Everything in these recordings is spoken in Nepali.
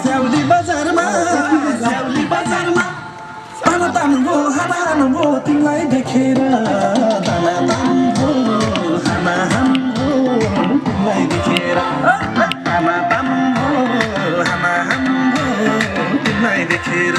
स्याउली बजारमा ताना तान भो हाना हाना भो तिमीलाई देखेर ताना तान भो हाना हान भो तिमीलाई देखेर ताना तान भो हाना हान भो तिमीलाई देखेर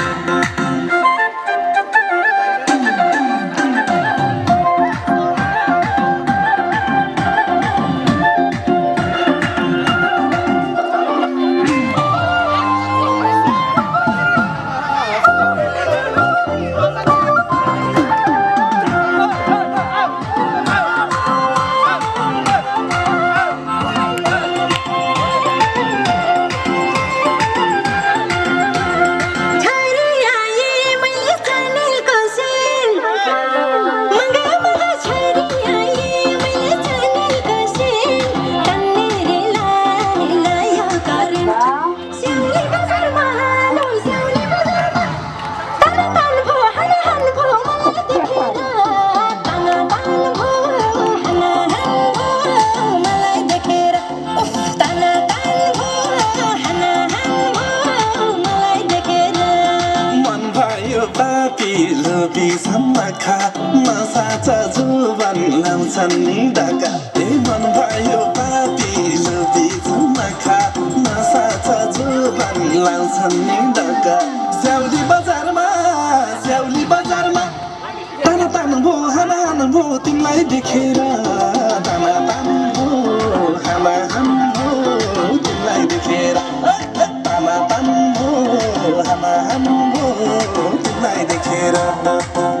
खा नसाचा जुबान लाउँछन् नि ढाका मन भयो पापी लोभी खा नसाचा जुबान लाउँछन् नि ढाका स्याउली बजारमा ताना तान भो हाना हाना भो तिमीलाई देखेर ताना तान भो हाना हान भो तिमीलाई देखेर ताना तान भो हाना हान भो तिमीलाई देखेर